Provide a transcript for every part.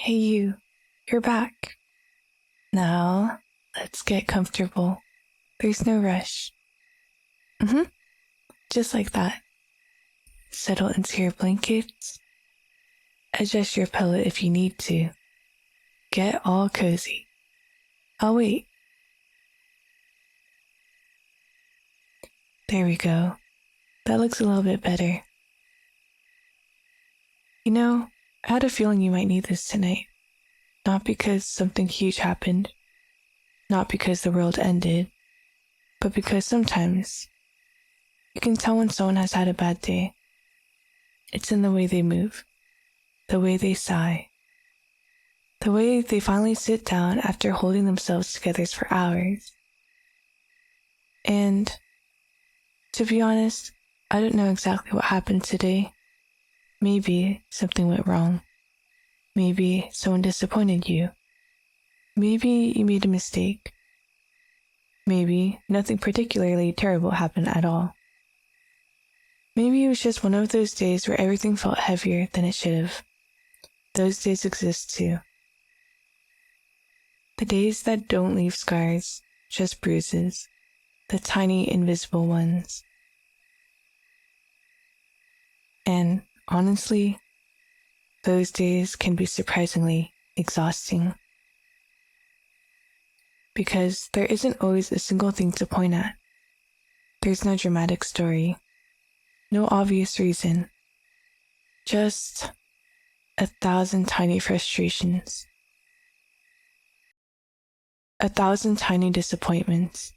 Hey you, you're back. Now, let's get comfortable. There's no rush. Just like that. Settle into your blankets. Adjust your pillow if you need to. Get all cozy. I'll wait. There we go. That looks a little bit better. You know, I had a feeling you might need this tonight. Not because something huge happened, not because the world ended, but because sometimes you can tell when someone has had a bad day. It's in the way they move, the way they sigh, the way they finally sit down after holding themselves together for hours. And to be honest, I don't know exactly what happened today. Maybe something went wrong. Maybe someone disappointed you. Maybe you made a mistake. Maybe nothing particularly terrible happened at all. Maybe it was just one of those days where everything felt heavier than it should have. Those days exist too. The days that don't leave scars, just bruises. The tiny, invisible ones. And honestly, those days can be surprisingly exhausting. Because there isn't always a single thing to point at. There's no dramatic story. No obvious reason. Just 1,000 tiny frustrations. 1,000 tiny disappointments.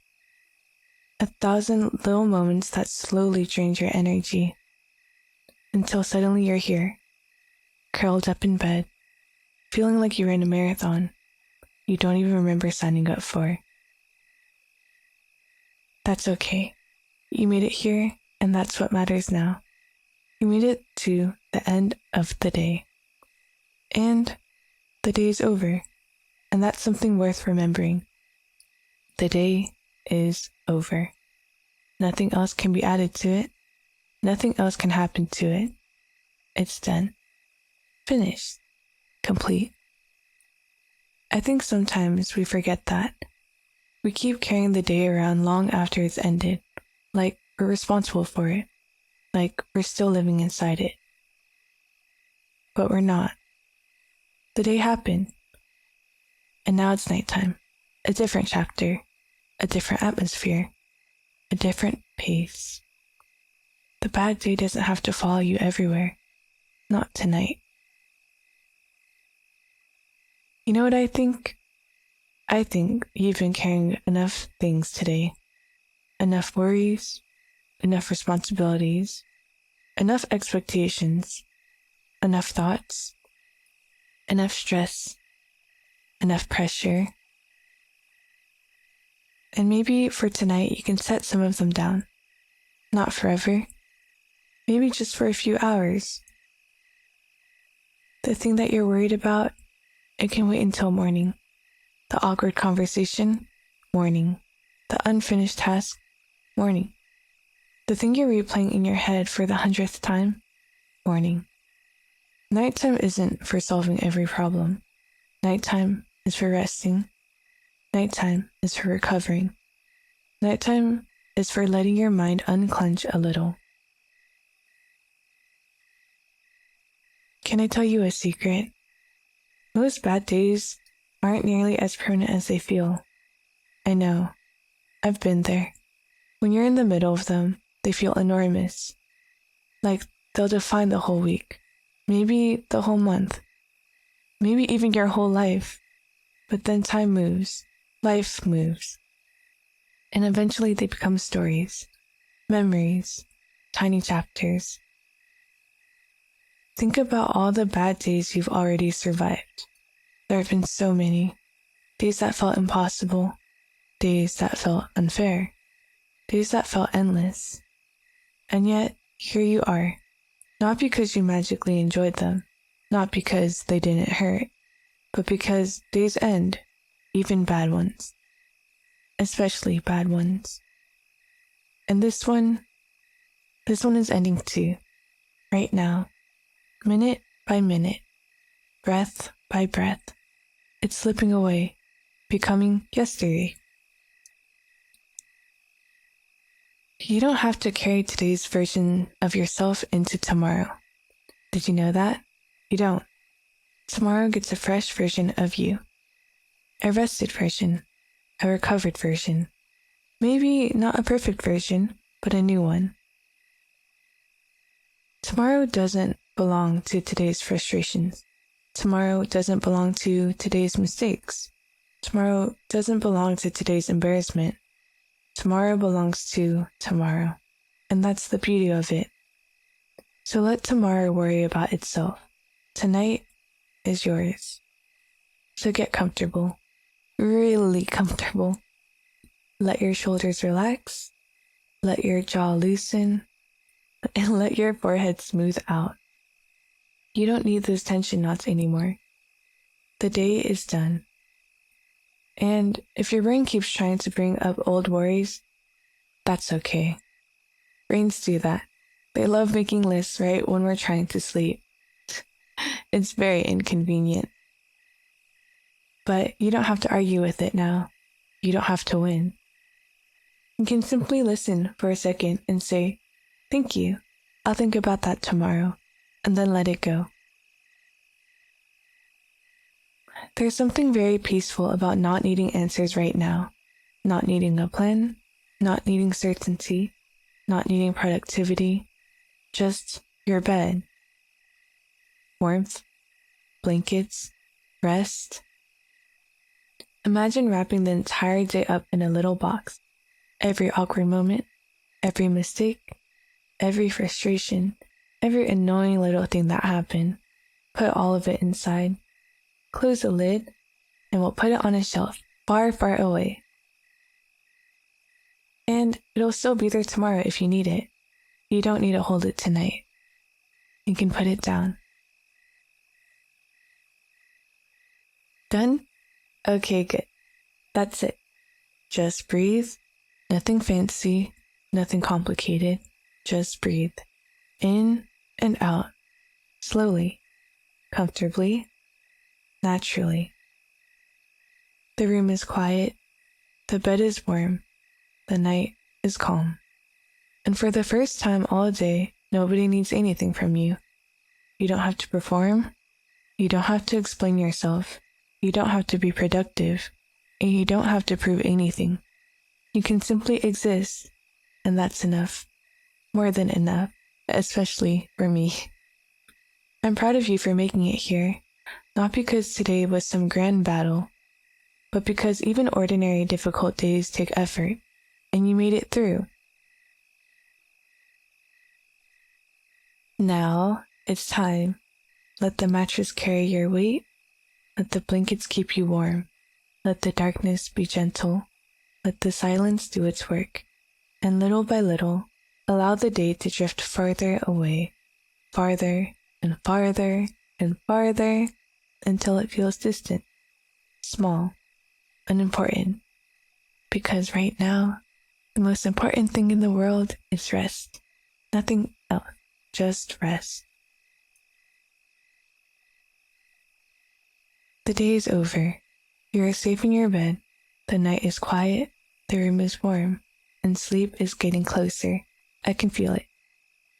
1,000 little moments that slowly drain your energy. Until suddenly you're here, curled up in bed, feeling like you ran a marathon you don't even remember signing up for. That's okay. You made it here, and that's what matters now. You made it to the end of the day. And the day is over, and that's something worth remembering. The day is over. Nothing else can be added to it. Nothing else can happen to it. It's done. Finished. Complete. I think sometimes we forget that. We keep carrying the day around long after it's ended, like we're responsible for it, like we're still living inside it. But we're not. The day happened, and now it's nighttime. A different chapter, a different atmosphere, a different pace. The bad day doesn't have to follow you everywhere. Not tonight. You know what I think? I think you've been carrying enough things today. Enough worries, enough responsibilities, enough expectations, enough thoughts, enough stress, enough pressure. And maybe for tonight you can set some of them down. Not forever. Maybe just for a few hours. The thing that you're worried about, it can wait until morning. The awkward conversation, morning. The unfinished task, morning. The thing you're replaying in your head for the 100th time, morning. Nighttime isn't for solving every problem. Nighttime is for resting. Nighttime is for recovering. Nighttime is for letting your mind unclench a little. Can I tell you a secret? Most bad days aren't nearly as permanent as they feel. I know. I've been there. When you're in the middle of them, they feel enormous. Like they'll define the whole week. Maybe the whole month. Maybe even your whole life. But then time moves. Life moves. And eventually they become stories. Memories. Tiny chapters. Think about all the bad days you've already survived. There have been so many. Days that felt impossible. Days that felt unfair. Days that felt endless. And yet, here you are. Not because you magically enjoyed them. Not because they didn't hurt. But because days end. Even bad ones. Especially bad ones. And this one is ending too. Right now. Minute by minute. Breath by sigh breath. It's slipping away, becoming yesterday. You don't have to carry today's version of yourself into tomorrow. Did you know that? You don't. Tomorrow gets a fresh version of you. A rested version. A recovered version. Maybe not a perfect version, but a new one. Tomorrow doesn't belong to today's frustrations. Tomorrow doesn't belong to today's mistakes. Tomorrow doesn't belong to today's embarrassment. Tomorrow belongs to tomorrow, and that's the beauty of it. So let tomorrow worry about itself. Tonight is yours. So get comfortable, really comfortable. Let your shoulders relax, let your jaw loosen, and let your forehead smooth out. You don't need those tension knots anymore. The day is done. And if your brain keeps trying to bring up old worries, that's okay. Brains do that. They love making lists right when we're trying to sleep. It's very inconvenient. But you don't have to argue with it now. You don't have to win. You can simply listen for a second and say, "Thank you. I'll think about that tomorrow," and then let it go. There's something very peaceful about not needing answers right now, not needing a plan, not needing certainty, not needing productivity, just your bed. Warmth, blankets, rest. Imagine wrapping the entire day up in a little box. Every awkward moment, every mistake, every frustration, every annoying little thing that happened. Put all of it inside. Close the lid, and we'll put it on a shelf far, far away. And it'll still be there tomorrow if you need it. You don't need to hold it tonight. You can put it down. Done? Okay, good. That's it. Just breathe. Nothing fancy, nothing complicated. Just breathe. In and out. Slowly. Comfortably. Naturally. The room is quiet. The bed is warm. The night is calm. And for the first time all day, nobody needs anything from you. You don't have to perform. You don't have to explain yourself. You don't have to be productive. And you don't have to prove anything. You can simply exist, and that's enough. More than enough, especially for me. I'm proud of you for making it here. Not because today was some grand battle, but because even ordinary difficult days take effort, and you made it through. Now, it's time. Let the mattress carry your weight. Let the blankets keep you warm. Let the darkness be gentle. Let the silence do its work. And little by little, allow the day to drift farther away, farther and farther and farther, until it feels distant, small, unimportant. Because right now, the most important thing in the world is rest. Nothing else, just rest. The day is over. You are safe in your bed. The night is quiet. The room is warm. And sleep is getting closer. I can feel it.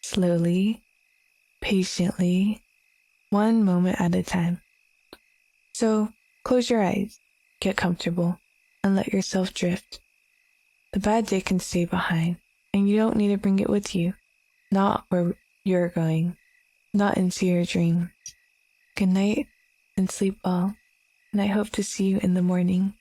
Slowly, patiently, one moment at a time. So, close your eyes, get comfortable, and let yourself drift. The bad day can stay behind, and you don't need to bring it with you. Not where you're going, not into your dreams. Good night, and sleep well, and I hope to see you in the morning.